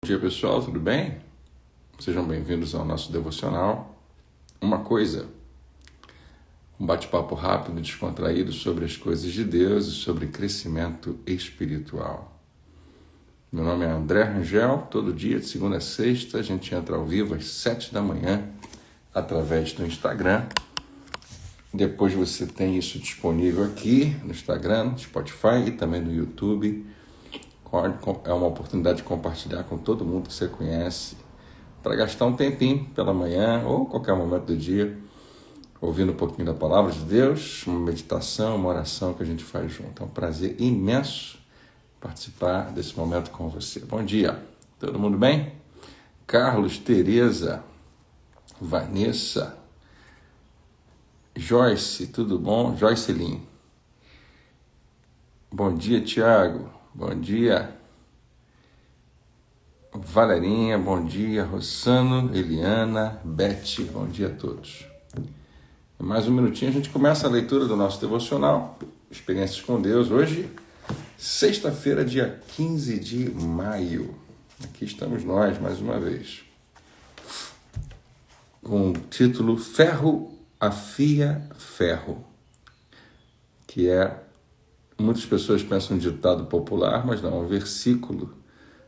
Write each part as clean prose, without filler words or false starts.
Bom dia, pessoal, tudo bem? Sejam bem-vindos ao nosso devocional. Um bate-papo rápido e descontraído sobre as coisas de Deus e sobre crescimento espiritual. Meu nome é André Rangel, todo dia, de segunda a sexta, a gente entra ao vivo às 7 da manhã, através do Instagram. Depois você tem isso disponível aqui no Instagram, no Spotify e também no YouTube. É uma oportunidade de compartilhar com todo mundo que você conhece, para gastar um tempinho pela manhã ou qualquer momento do dia, ouvindo um pouquinho da palavra de Deus, uma meditação, uma oração que a gente faz junto. É um prazer imenso participar desse momento com você. Bom dia, todo mundo bem? Carlos, Tereza, Vanessa, Joyce, tudo bom? Joycelyn. Bom dia, Tiago. Bom dia, Valerinha, bom dia, Rossano, Eliana, Beth, bom dia a todos. Mais um minutinho, a gente começa a leitura do nosso devocional, Experiências com Deus, hoje, sexta-feira, dia 15 de maio. Aqui estamos nós, mais uma vez, com o título Ferro afia ferro, que muitas pessoas pensam em ditado popular, mas não, é um versículo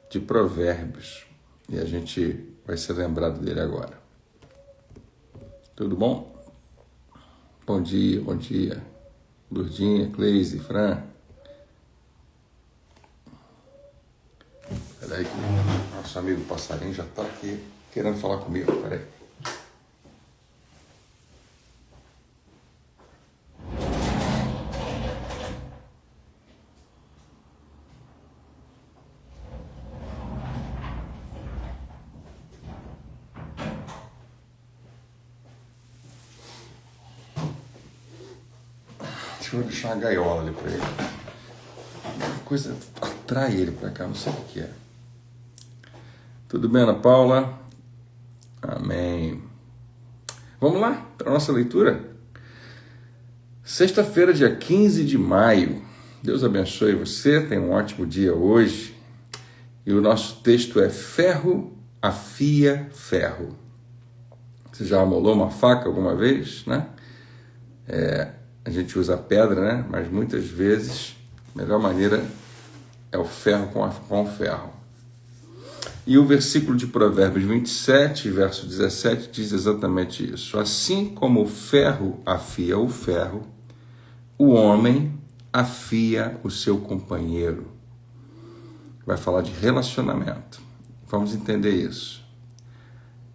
de Provérbios. E a gente vai ser lembrado dele agora. Tudo bom? Bom dia, Lourdinha, Cleise, Fran. Peraí que nosso amigo passarinho já está aqui querendo falar comigo. Peraí. Deixa eu deixar uma gaiola ali para ele. Uma coisa atrai ele para cá, não sei o que é. Tudo bem, Ana Paula? Amém. Vamos lá para a nossa leitura? Sexta-feira, dia 15 de maio. Deus abençoe você, tenha um ótimo dia hoje. E o nosso texto é ferro afia ferro. Você já amolou uma faca alguma vez, né? A gente usa pedra, né? Mas muitas vezes a melhor maneira é o ferro com o ferro. E o versículo de Provérbios 27, verso 17, diz exatamente isso. Assim como o ferro afia o ferro, o homem afia o seu companheiro. Vai falar de relacionamento. Vamos entender isso.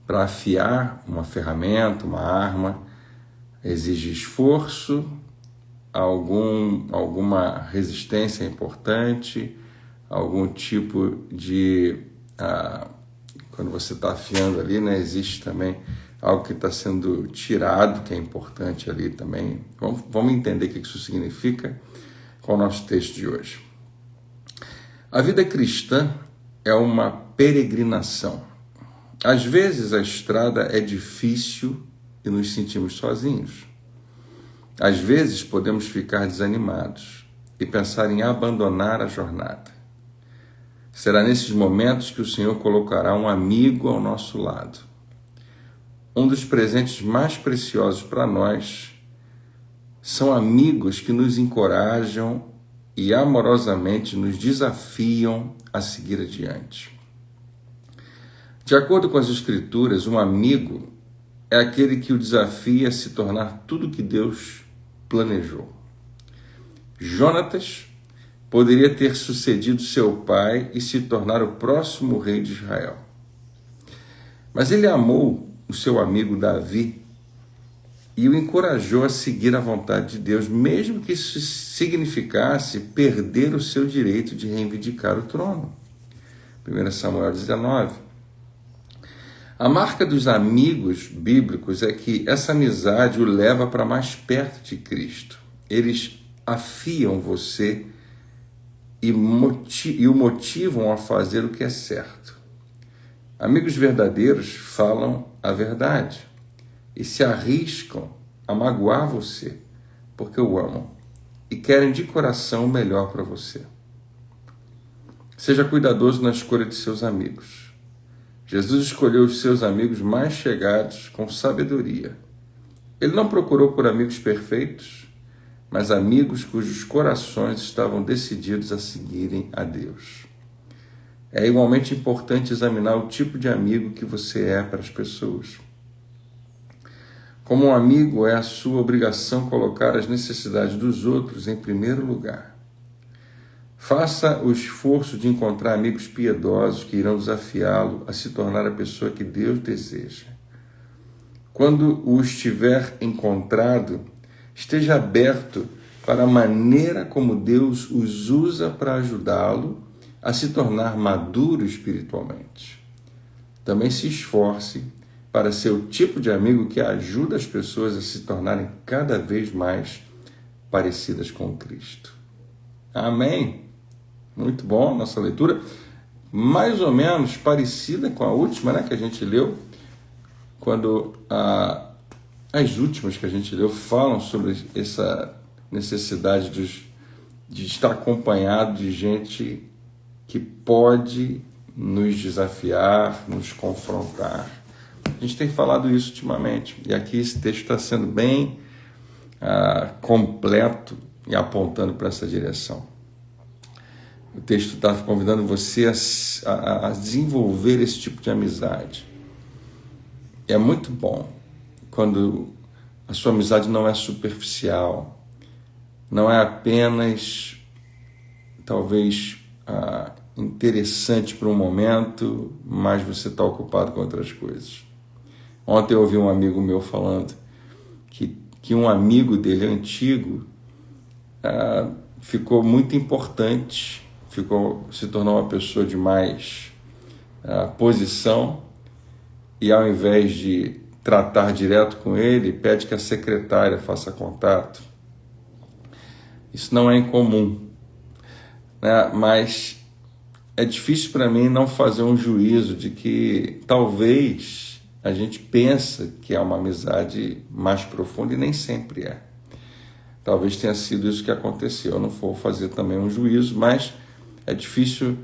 Para afiar uma ferramenta, uma arma, exige esforço, alguma resistência importante, algum tipo de... quando você está afiando ali, né, existe também algo que está sendo tirado, que é importante ali também. Vamos entender o que isso significa com o nosso texto de hoje. A vida cristã é uma peregrinação. Às vezes a estrada é difícil e nos sentimos sozinhos. Às vezes podemos ficar desanimados e pensar em abandonar a jornada. Será nesses momentos que o Senhor colocará um amigo ao nosso lado. Um dos presentes mais preciosos para nós são amigos que nos encorajam e amorosamente nos desafiam a seguir adiante. De acordo com as Escrituras, um amigo é aquele que o desafia a se tornar tudo o que Deus planejou. Jonatas poderia ter sucedido seu pai e se tornar o próximo rei de Israel. Mas ele amou o seu amigo Davi e o encorajou a seguir a vontade de Deus, mesmo que isso significasse perder o seu direito de reivindicar o trono. 1 Samuel 19. A marca dos amigos bíblicos é que essa amizade o leva para mais perto de Cristo. Eles afiam você e o motivam a fazer o que é certo. Amigos verdadeiros falam a verdade e se arriscam a magoar você porque o amam e querem de coração o melhor para você. Seja cuidadoso na escolha de seus amigos. Jesus escolheu os seus amigos mais chegados com sabedoria. Ele não procurou por amigos perfeitos, mas amigos cujos corações estavam decididos a seguirem a Deus. É igualmente importante examinar o tipo de amigo que você é para as pessoas. Como um amigo, é a sua obrigação colocar as necessidades dos outros em primeiro lugar. Faça o esforço de encontrar amigos piedosos que irão desafiá-lo a se tornar a pessoa que Deus deseja. Quando o estiver encontrado, esteja aberto para a maneira como Deus os usa para ajudá-lo a se tornar maduro espiritualmente. Também se esforce para ser o tipo de amigo que ajuda as pessoas a se tornarem cada vez mais parecidas com Cristo. Amém? Muito bom, nossa leitura, mais ou menos parecida com a última, né, que a gente leu, quando as últimas que a gente leu falam sobre essa necessidade de estar acompanhado de gente que pode nos desafiar, nos confrontar. A gente tem falado isso ultimamente, e aqui esse texto está sendo bem completo e apontando para essa direção. O texto está convidando você a desenvolver esse tipo de amizade. É muito bom quando a sua amizade não é superficial, não é apenas, talvez, interessante para um momento, mas você está ocupado com outras coisas. Ontem eu ouvi um amigo meu falando que um amigo dele antigo ficou muito importante, se tornou uma pessoa de mais posição, e ao invés de tratar direto com ele, pede que a secretária faça contato. Isso não é incomum, né? Mas é difícil para mim não fazer um juízo de que talvez a gente pensa que é uma amizade mais profunda e nem sempre é. Talvez tenha sido isso que aconteceu. Eu não vou fazer também um juízo, mas é difícil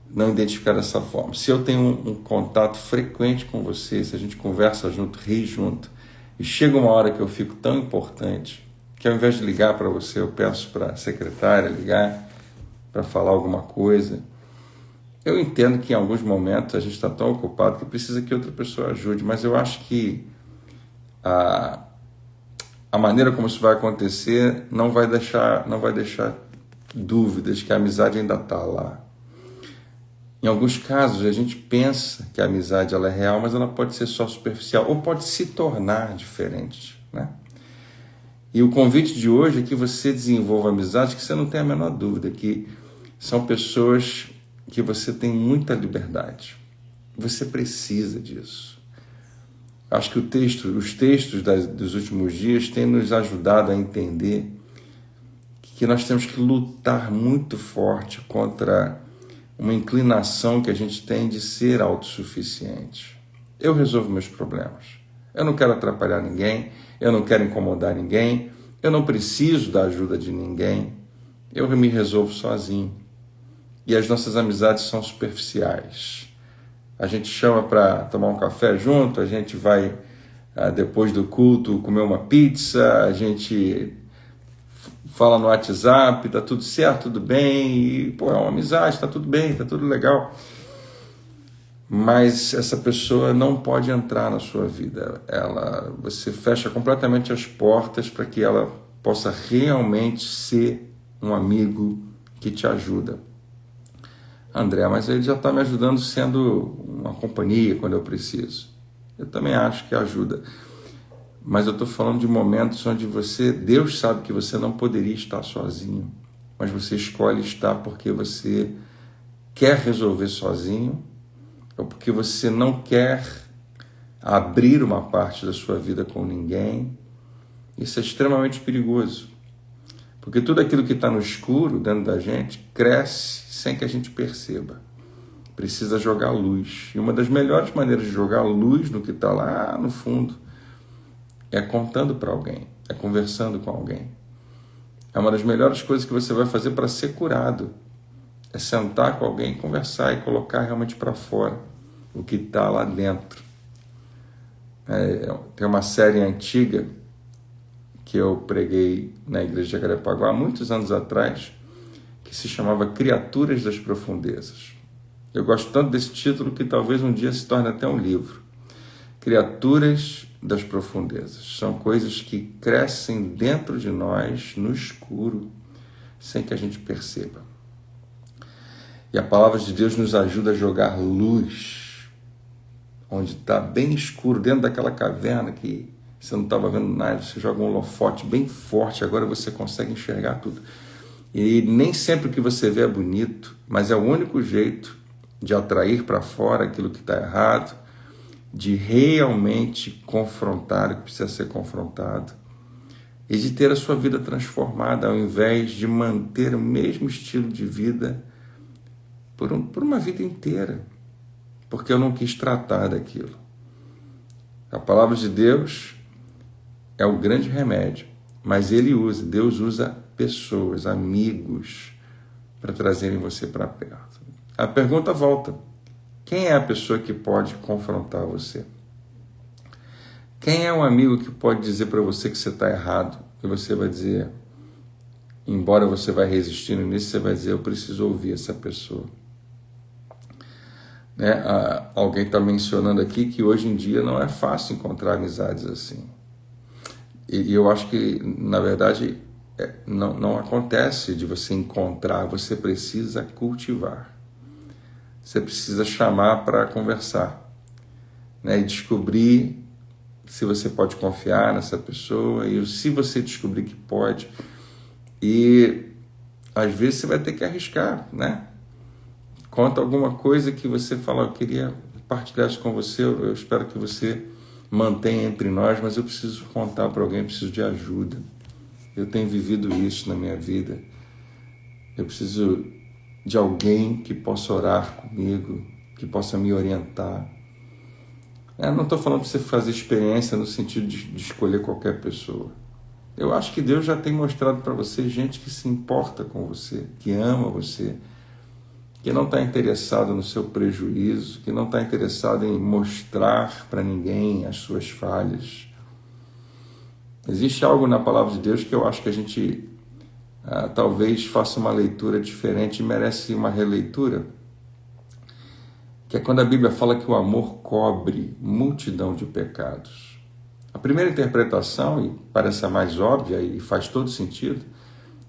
não identificar dessa forma. Se eu tenho um contato frequente com você, se a gente conversa junto, ri junto, e chega uma hora que eu fico tão importante, que ao invés de ligar para você, eu peço para a secretária ligar para falar alguma coisa. Eu entendo que em alguns momentos a gente está tão ocupado que precisa que outra pessoa ajude, mas eu acho que a maneira como isso vai acontecer não vai deixar dúvidas que a amizade ainda está lá. Em alguns casos a gente pensa que a amizade ela é real, mas ela pode ser só superficial ou pode se tornar diferente, né? E o convite de hoje é que você desenvolva amizade que você não tem a menor dúvida, que são pessoas que você tem muita liberdade. Você precisa disso. Acho que os textos dos últimos dias têm nos ajudado a entender que nós temos que lutar muito forte contra uma inclinação que a gente tem de ser autossuficiente. Eu resolvo meus problemas. Eu não quero atrapalhar ninguém, eu não quero incomodar ninguém, eu não preciso da ajuda de ninguém, eu me resolvo sozinho. E as nossas amizades são superficiais. A gente chama para tomar um café junto, a gente vai, depois do culto, comer uma pizza, a gente fala no WhatsApp, tá tudo certo, tudo bem, e, é uma amizade, tá tudo bem, tá tudo legal. Mas essa pessoa não pode entrar na sua vida. Você fecha completamente as portas para que ela possa realmente ser um amigo que te ajuda. André, mas ele já está me ajudando sendo uma companhia quando eu preciso. Eu também acho que ajuda. Mas eu estou falando de momentos onde Deus sabe que você não poderia estar sozinho, mas você escolhe estar porque você quer resolver sozinho, ou porque você não quer abrir uma parte da sua vida com ninguém. Isso é extremamente perigoso, porque tudo aquilo que está no escuro dentro da gente cresce sem que a gente perceba. Precisa jogar luz. E uma das melhores maneiras de jogar luz no que está lá no fundo é contando para alguém, é conversando com alguém. É uma das melhores coisas que você vai fazer para ser curado. É sentar com alguém, conversar e colocar realmente para fora o que está lá dentro. Tem uma série antiga que eu preguei na igreja de Jacarepaguá há muitos anos atrás, que se chamava Criaturas das Profundezas. Eu gosto tanto desse título que talvez um dia se torne até um livro. Criaturas das Profundezas. São coisas que crescem dentro de nós, no escuro, sem que a gente perceba. E a palavra de Deus nos ajuda a jogar luz, onde está bem escuro, dentro daquela caverna que você não estava vendo nada, você joga um holofote bem forte, agora você consegue enxergar tudo. E nem sempre o que você vê é bonito, mas é o único jeito de atrair para fora aquilo que está errado, de realmente confrontar o que precisa ser confrontado e de ter a sua vida transformada, ao invés de manter o mesmo estilo de vida por uma vida inteira, porque eu não quis tratar daquilo. A palavra de Deus é o grande remédio, mas Deus usa pessoas, amigos, para trazerem você para perto. A pergunta volta: quem é a pessoa que pode confrontar você? Quem é o amigo que pode dizer para você que você está errado? E você vai dizer, embora você vai resistindo nisso, você vai dizer, eu preciso ouvir essa pessoa. Alguém está mencionando aqui que hoje em dia não é fácil encontrar amizades assim. E eu acho que, na verdade, não acontece de você encontrar, você precisa cultivar. Você precisa chamar para conversar, e descobrir se você pode confiar nessa pessoa, e se você descobrir que pode, e às vezes você vai ter que arriscar, Conta alguma coisa que você fala, eu queria partilhar isso com você, eu espero que você mantenha entre nós, mas eu preciso contar para alguém, eu preciso de ajuda. Eu tenho vivido isso na minha vida. Eu preciso de alguém que possa orar comigo, que possa me orientar. Eu não estou falando para você fazer experiência no sentido de escolher qualquer pessoa. Eu acho que Deus já tem mostrado para você gente que se importa com você, que ama você, que não está interessado no seu prejuízo, que não está interessado em mostrar para ninguém as suas falhas. Existe algo na palavra de Deus que eu acho que a gente talvez faça uma leitura diferente e merece uma releitura, que é quando a Bíblia fala que o amor cobre multidão de pecados. A primeira interpretação, e parece a mais óbvia e faz todo sentido,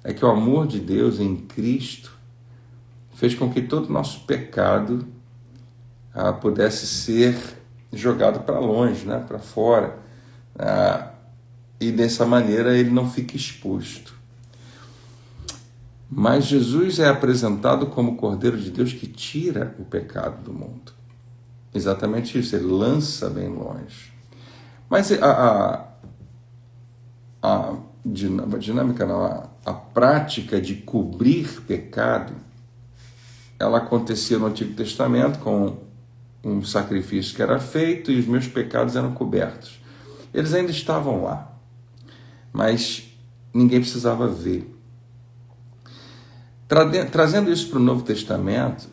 é que o amor de Deus em Cristo fez com que todo o nosso pecado pudesse ser jogado para longe, para fora, e dessa maneira ele não fica exposto. Mas Jesus é apresentado como o Cordeiro de Deus que tira o pecado do mundo. Exatamente isso, ele lança bem longe. Mas a prática de cobrir pecado, ela acontecia no Antigo Testamento com um sacrifício que era feito e os meus pecados eram cobertos. Eles ainda estavam lá, mas ninguém precisava ver. Trazendo isso para o Novo Testamento,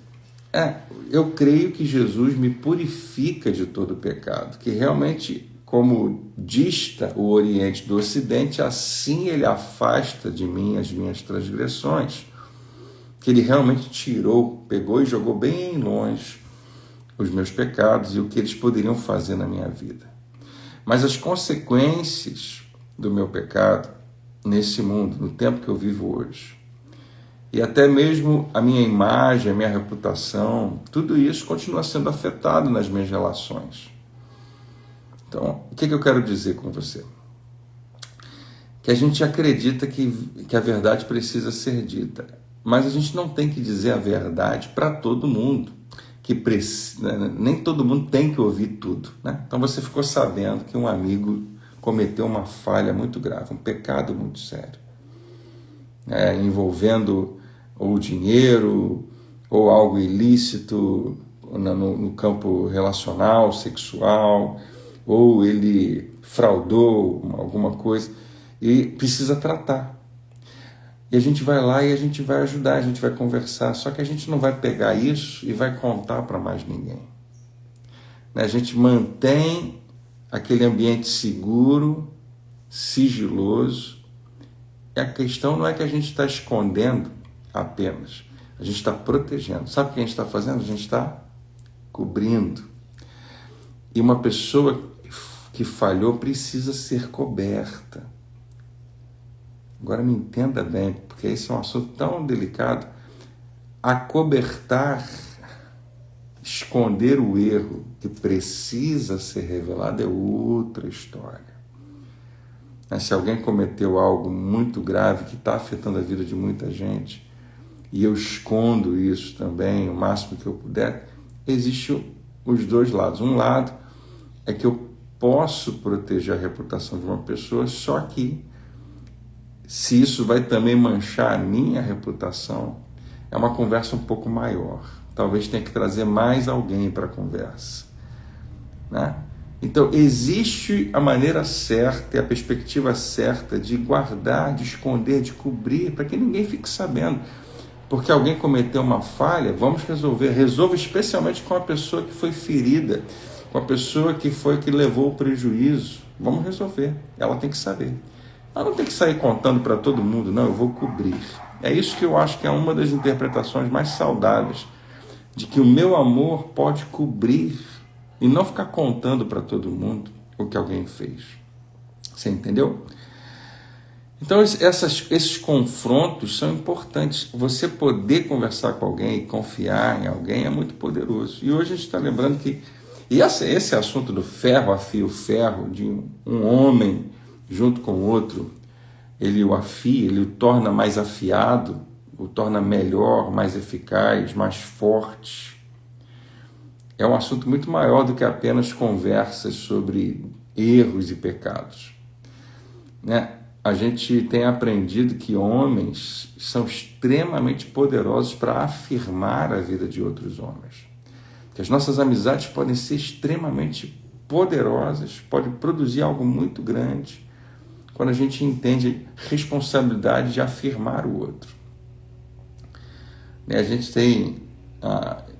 eu creio que Jesus me purifica de todo pecado, que realmente, como dista o Oriente do Ocidente, assim ele afasta de mim as minhas transgressões, que ele realmente tirou, pegou e jogou bem longe os meus pecados e o que eles poderiam fazer na minha vida. Mas as consequências do meu pecado nesse mundo, no tempo que eu vivo hoje, e até mesmo a minha imagem, a minha reputação, tudo isso continua sendo afetado nas minhas relações. Então, o que eu quero dizer com você? Que a gente acredita que a verdade precisa ser dita, mas a gente não tem que dizer a verdade para todo mundo, nem todo mundo tem que ouvir tudo. Então você ficou sabendo que um amigo cometeu uma falha muito grave, um pecado muito sério, envolvendo ou dinheiro, ou algo ilícito no campo relacional, sexual, ou ele fraudou alguma coisa, e precisa tratar. E a gente vai lá e a gente vai ajudar, a gente vai conversar, só que a gente não vai pegar isso e vai contar para mais ninguém. A gente mantém aquele ambiente seguro, sigiloso. E a questão não é que a gente está escondendo apenas, a gente está protegendo. Sabe o que a gente está fazendo? A gente está cobrindo. E uma pessoa que falhou precisa ser coberta. Agora me entenda bem, porque esse é um assunto tão delicado. Acobertar, esconder o erro que precisa ser revelado é outra história. Mas se alguém cometeu algo muito grave que está afetando a vida de muita gente, e eu escondo isso também o máximo que eu puder, existem os dois lados. Um lado é que eu posso proteger a reputação de uma pessoa, só que se isso vai também manchar a minha reputação, é uma conversa um pouco maior. Talvez tenha que trazer mais alguém para a conversa, né? Então, existe a maneira certa e a perspectiva certa de guardar, de esconder, de cobrir, para que ninguém fique sabendo. Porque alguém cometeu uma falha, vamos resolver. Resolva especialmente com a pessoa que foi ferida, com a pessoa que levou o prejuízo. Vamos resolver. Ela tem que saber. Ela não tem que sair contando para todo mundo, não, eu vou cobrir. É isso que eu acho que é uma das interpretações mais saudáveis, de que o meu amor pode cobrir e não ficar contando para todo mundo o que alguém fez. Você entendeu? Então, esses confrontos são importantes. Você poder conversar com alguém e confiar em alguém é muito poderoso. E hoje a gente está lembrando que esse assunto do ferro afia o ferro, de um homem junto com o outro, ele o afia, ele o torna mais afiado, o torna melhor, mais eficaz, mais forte. É um assunto muito maior do que apenas conversas sobre erros e pecados, né? A gente tem aprendido que homens são extremamente poderosos para afirmar a vida de outros homens. Que as nossas amizades podem ser extremamente poderosas, podem produzir algo muito grande, quando a gente entende a responsabilidade de afirmar o outro. A gente tem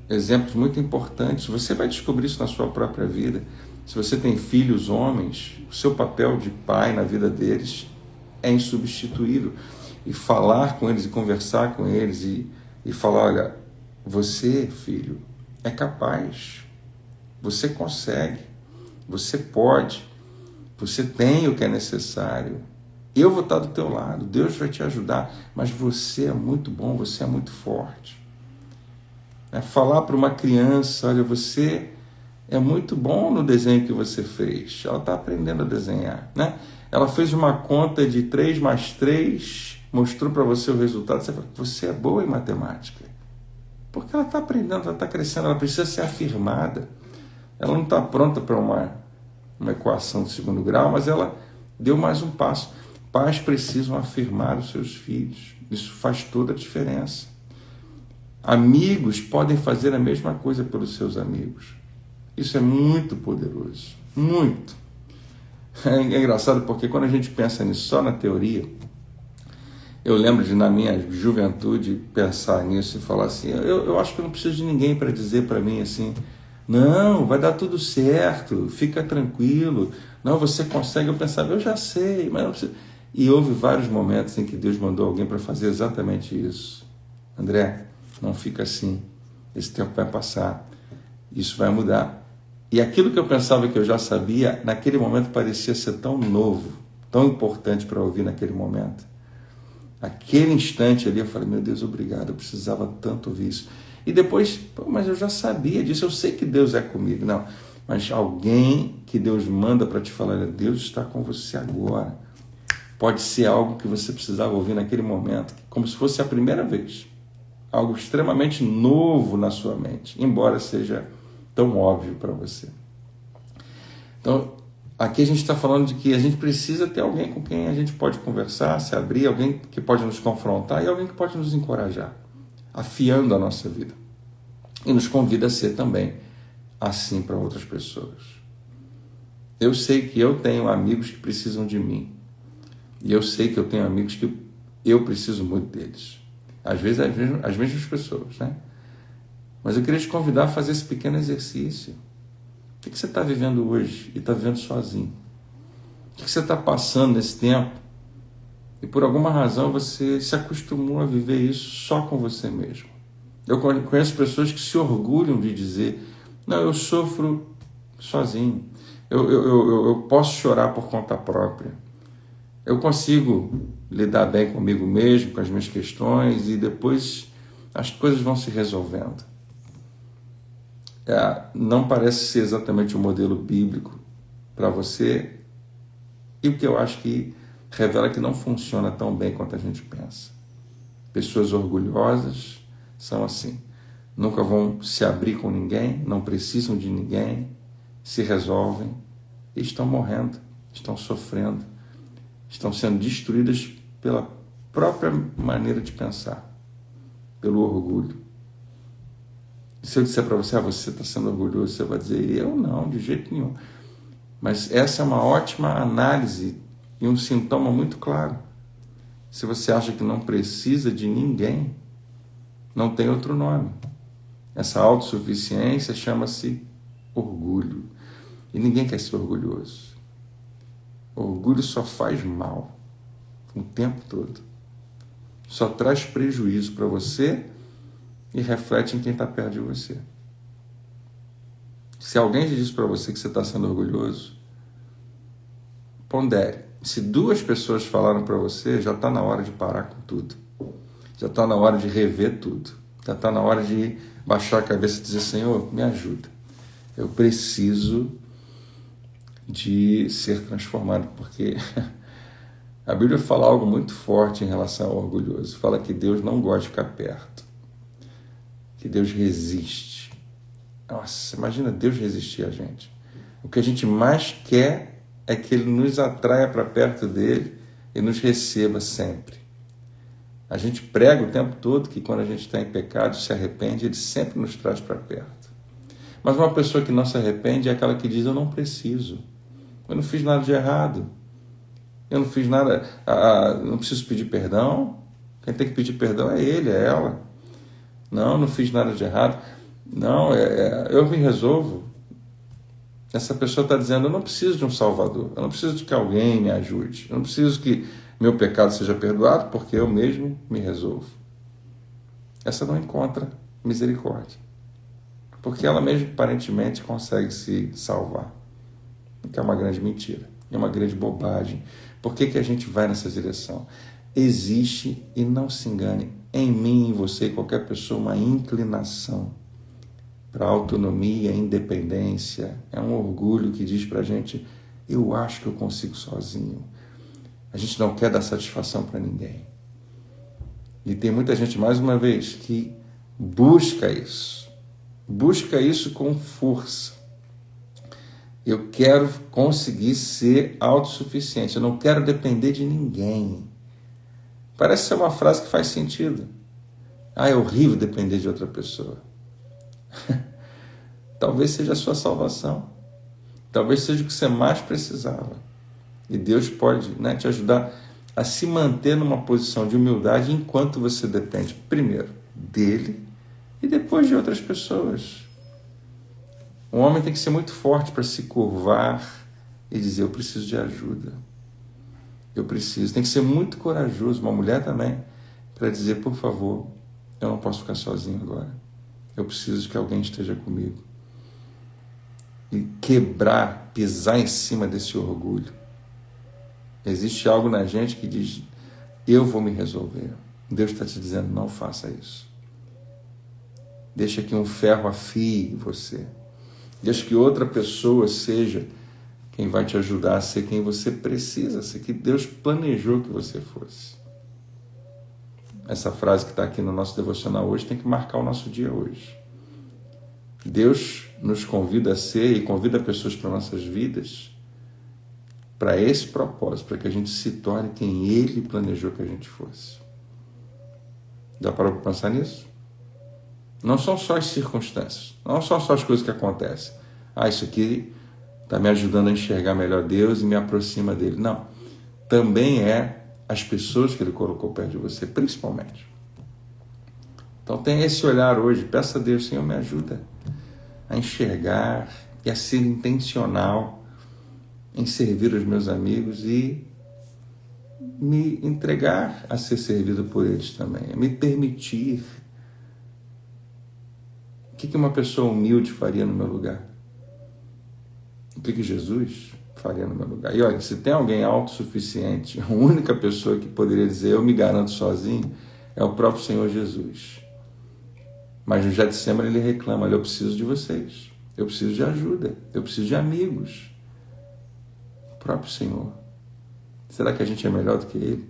exemplos muito importantes. Você vai descobrir isso na sua própria vida. Se você tem filhos homens, o seu papel de pai na vida deles é insubstituível. E falar com eles e conversar com eles e falar, olha, você, filho, é capaz, você consegue, você pode, você tem o que é necessário, eu vou estar do teu lado, Deus vai te ajudar, mas você é muito bom, você é muito forte. Falar para uma criança, olha, você é muito bom no desenho que você fez, ela está aprendendo a desenhar, né? Ela fez uma conta de 3 mais 3, mostrou para você o resultado, você fala, você é boa em matemática, porque ela está aprendendo, ela está crescendo, ela precisa ser afirmada, ela não está pronta para uma equação de segundo grau, mas ela deu mais um passo. Pais precisam afirmar os seus filhos, isso faz toda a diferença. Amigos podem fazer a mesma coisa pelos seus amigos. Isso é muito poderoso, muito. É engraçado porque quando a gente pensa nisso só na teoria, eu lembro de na minha juventude pensar nisso e falar assim, eu acho que eu não preciso de ninguém para dizer para mim assim, não, vai dar tudo certo, fica tranquilo, não, você consegue. Eu pensava, eu já sei, mas não preciso. E houve vários momentos em que Deus mandou alguém para fazer exatamente isso. André, não fica assim, esse tempo vai passar, isso vai mudar. E aquilo que eu pensava que eu já sabia, naquele momento parecia ser tão novo, tão importante para ouvir naquele momento. Aquele instante ali eu falei, meu Deus, obrigado, eu precisava tanto ouvir isso. E depois, mas eu já sabia disso, eu sei que Deus é comigo. Não, mas alguém que Deus manda para te falar, Deus está com você agora. Pode ser algo que você precisava ouvir naquele momento, como se fosse a primeira vez. Algo extremamente novo na sua mente, embora seja tão óbvio para você. Então, aqui a gente está falando de que a gente precisa ter alguém com quem a gente pode conversar, se abrir, alguém que pode nos confrontar e alguém que pode nos encorajar, afiando a nossa vida. E nos convida a ser também assim para outras pessoas. Eu sei que eu tenho amigos que precisam de mim. E eu sei que eu tenho amigos que Eu preciso muito deles. Às vezes, as mesmas pessoas, né? Mas eu queria te convidar a fazer esse pequeno exercício. O que você está vivendo hoje e está vivendo sozinho? O que você está passando nesse tempo e por alguma razão você se acostumou a viver isso só com você mesmo? Eu conheço pessoas que se orgulham de dizer: não, eu sofro sozinho, eu posso chorar por conta própria, eu consigo lidar bem comigo mesmo, com as minhas questões, e depois as coisas vão se resolvendo. Não parece ser exatamente o modelo bíblico para você, e o que eu acho que revela que não funciona tão bem quanto a gente pensa. Pessoas orgulhosas são assim, nunca vão se abrir com ninguém, não precisam de ninguém, se resolvem e estão morrendo, estão sofrendo, estão sendo destruídas pela própria maneira de pensar, pelo orgulho. E se eu disser para você: você está sendo orgulhoso, você vai dizer: eu não, de jeito nenhum. Mas essa é uma ótima análise e um sintoma muito claro. Se você acha que não precisa de ninguém, não tem outro nome. Essa autossuficiência chama-se orgulho. E ninguém quer ser orgulhoso. Orgulho só faz mal o tempo todo. Só traz prejuízo para você e reflete em quem está perto de você. Se alguém diz para você que você está sendo orgulhoso, pondere. Se 2 pessoas falaram para você, já está na hora de parar com tudo. Já está na hora de rever tudo. Já está na hora de baixar a cabeça e dizer: Senhor, me ajuda. Eu preciso de ser transformado, porque a Bíblia fala algo muito forte em relação ao orgulhoso. Fala que Deus não gosta de ficar perto, que Deus resiste. Nossa, imagina Deus resistir a gente. O que a gente mais quer é que Ele nos atraia para perto dEle e nos receba sempre. A gente prega o tempo todo que quando a gente está em pecado, se arrepende, Ele sempre nos traz para perto. Mas uma pessoa que não se arrepende é aquela que diz: eu não preciso, eu não fiz nada de errado, eu não fiz nada, não preciso pedir perdão, quem tem que pedir perdão é ele, é ela. Não fiz nada de errado, não, eu me resolvo. Essa pessoa está dizendo: eu não preciso de um salvador, eu não preciso de que alguém me ajude, eu não preciso que meu pecado seja perdoado, porque eu mesmo me resolvo. Essa não encontra misericórdia, porque ela mesmo aparentemente consegue se salvar, o que é uma grande mentira, é uma grande bobagem. Por que a gente vai nessa direção? Existe, e não se engane, em mim, em você, qualquer pessoa, uma inclinação para autonomia, independência. É um orgulho que diz para a gente: eu acho que eu consigo sozinho. A gente não quer dar satisfação para ninguém. E tem muita gente, mais uma vez, que busca isso com força. Eu quero conseguir ser autossuficiente, eu não quero depender de ninguém. Parece ser uma frase que faz sentido. É horrível depender de outra pessoa. Talvez seja a sua salvação. Talvez seja o que você mais precisava. E Deus pode, te ajudar a se manter numa posição de humildade enquanto você depende, primeiro, dele e depois de outras pessoas. Um homem tem que ser muito forte para se curvar e dizer: eu preciso de ajuda. Eu preciso. Tem que ser muito corajoso, uma mulher também, para dizer: por favor, eu não posso ficar sozinho agora. Eu preciso que alguém esteja comigo. E quebrar, pisar em cima desse orgulho. Existe algo na gente que diz: eu vou me resolver. Deus está te dizendo: não faça isso. Deixa que um ferro afie você. Deixa que outra pessoa seja quem vai te ajudar a ser quem você precisa ser, que Deus planejou que você fosse. Essa frase que está aqui no nosso devocional hoje tem que marcar o nosso dia hoje. Deus nos convida a ser e convida pessoas para nossas vidas para esse propósito, para que a gente se torne quem Ele planejou que a gente fosse. Já parou para pensar nisso? Não são só as circunstâncias, não são só as coisas que acontecem. Isso aqui está me ajudando a enxergar melhor Deus e me aproxima dele. Não. Também é as pessoas que Ele colocou perto de você, principalmente. Então tenha esse olhar hoje, peça a Deus, Senhor, me ajuda a enxergar e a ser intencional em servir os meus amigos e me entregar a ser servido por eles também, a me permitir. O que uma pessoa humilde faria no meu lugar? O que Jesus faria no meu lugar? E olha, se tem alguém autossuficiente, a única pessoa que poderia dizer eu me garanto sozinho é o próprio Senhor Jesus. Mas no Getsemane ele reclama, olha, eu preciso de vocês, eu preciso de ajuda, eu preciso de amigos. O próprio Senhor. Será que a gente é melhor do que Ele?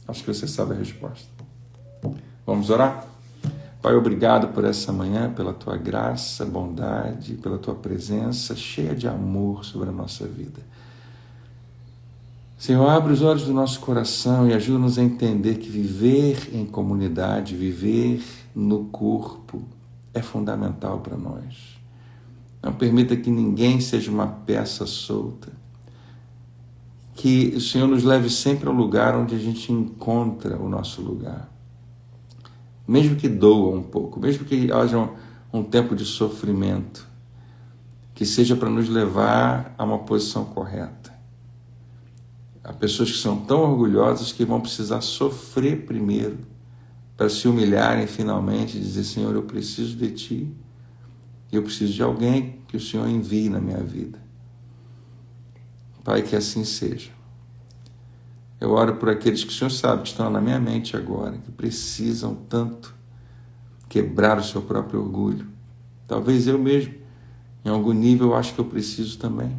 Acho que você sabe a resposta. Vamos orar? Pai, obrigado por essa manhã, pela Tua graça, bondade, pela Tua presença cheia de amor sobre a nossa vida. Senhor, abre os olhos do nosso coração e ajuda-nos a entender que viver em comunidade, viver no corpo é fundamental para nós. Não permita que ninguém seja uma peça solta. Que o Senhor nos leve sempre ao lugar onde a gente encontra o nosso lugar. Mesmo que doa um pouco, mesmo que haja um tempo de sofrimento, que seja para nos levar a uma posição correta. Há pessoas que são tão orgulhosas que vão precisar sofrer primeiro para se humilharem finalmente e dizer, Senhor, eu preciso de Ti, eu preciso de alguém que o Senhor envie na minha vida. Pai, que assim seja. Eu oro por aqueles que o Senhor sabe que estão na minha mente agora, que precisam tanto quebrar o seu próprio orgulho. Talvez eu mesmo, em algum nível, eu acho que eu preciso também.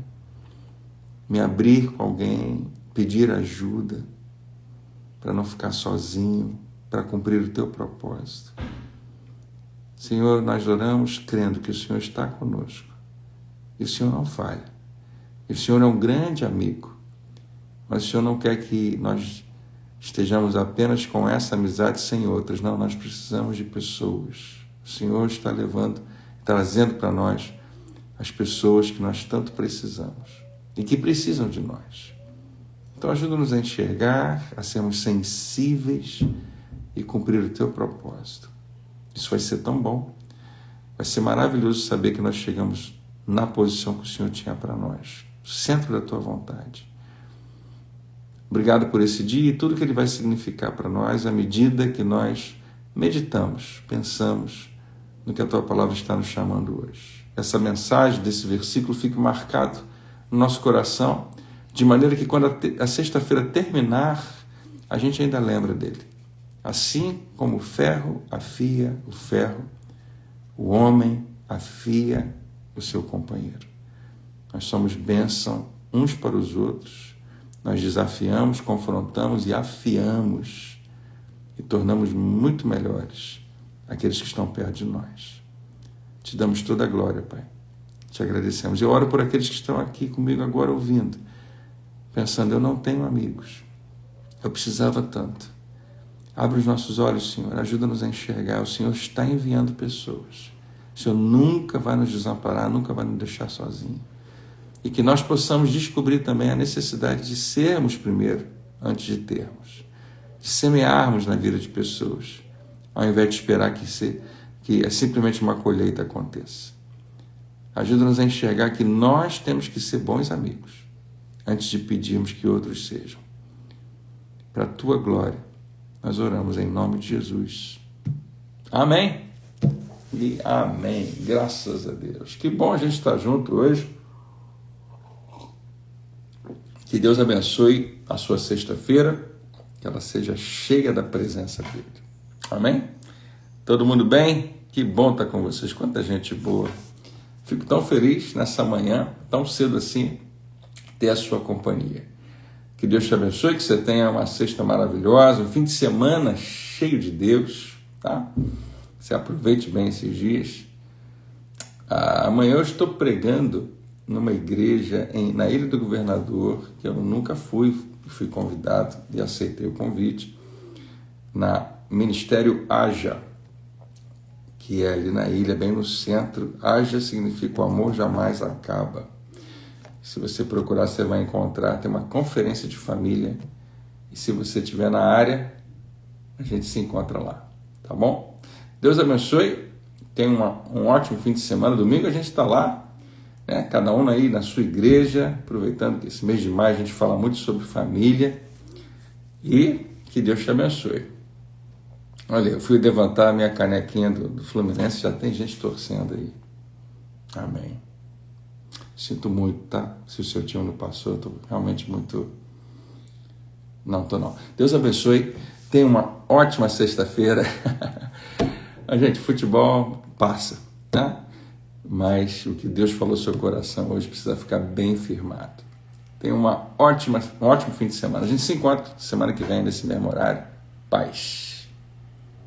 Me abrir com alguém, pedir ajuda, para não ficar sozinho, para cumprir o Teu propósito. Senhor, nós oramos crendo que o Senhor está conosco. E o Senhor não falha. E o Senhor é um grande amigo, mas o Senhor não quer que nós estejamos apenas com essa amizade sem outras. Não, nós precisamos de pessoas. O Senhor está trazendo para nós as pessoas que nós tanto precisamos e que precisam de nós. Então ajuda-nos a enxergar, a sermos sensíveis e cumprir o Teu propósito. Isso vai ser tão bom. Vai ser maravilhoso saber que nós chegamos na posição que o Senhor tinha para nós. Centro da Tua vontade. Obrigado por esse dia e tudo que ele vai significar para nós à medida que nós meditamos, pensamos no que a Tua palavra está nos chamando hoje. Essa mensagem desse versículo fique marcado no nosso coração, de maneira que quando a sexta-feira terminar, a gente ainda lembra dele. Assim como o ferro afia o ferro, o homem afia o seu companheiro. Nós somos bênção uns para os outros. Nós desafiamos, confrontamos e afiamos e tornamos muito melhores aqueles que estão perto de nós. Te damos toda a glória, Pai. Te agradecemos. Eu oro por aqueles que estão aqui comigo agora ouvindo, pensando, eu não tenho amigos. Eu precisava tanto. Abre os nossos olhos, Senhor. Ajuda-nos a enxergar. O Senhor está enviando pessoas. O Senhor nunca vai nos desamparar, nunca vai nos deixar sozinhos. E que nós possamos descobrir também a necessidade de sermos primeiro, antes de termos. De semearmos na vida de pessoas, ao invés de esperar que simplesmente uma colheita aconteça. Ajuda-nos a enxergar que nós temos que ser bons amigos, antes de pedirmos que outros sejam. Para a Tua glória, nós oramos em nome de Jesus. Amém? E amém. Graças a Deus. Que bom a gente estar junto hoje. Que Deus abençoe a sua sexta-feira, que ela seja cheia da presença dele. Amém? Todo mundo bem? Que bom estar com vocês, quanta gente boa. Fico tão feliz nessa manhã, tão cedo assim, ter a sua companhia. Que Deus te abençoe, que você tenha uma sexta maravilhosa, um fim de semana cheio de Deus, tá? Você aproveite bem esses dias. Amanhã eu estou pregando numa igreja na Ilha do Governador, que eu nunca fui convidado e aceitei o convite, na Ministério Haja, que é ali na ilha, bem no centro. Haja significa o amor jamais acaba. Se você procurar, você vai encontrar, tem uma conferência de família E se você estiver na área, a gente se encontra lá, tá bom? Deus abençoe, tenha um ótimo fim de semana. Domingo a gente está lá, né? Cada um aí na sua igreja, aproveitando que esse mês de maio a gente fala muito sobre família. E que Deus te abençoe. Olha, eu fui levantar a minha canequinha do Fluminense, já tem gente torcendo aí. Amém. Sinto muito, tá? Se o seu time não passou, eu tô realmente muito... Não, tô não. Deus abençoe. Tenha uma ótima sexta-feira. A gente, futebol passa, tá? Mas o que Deus falou no seu coração hoje precisa ficar bem firmado. Tenha um ótimo fim de semana. A gente se encontra semana que vem nesse mesmo horário. Paz.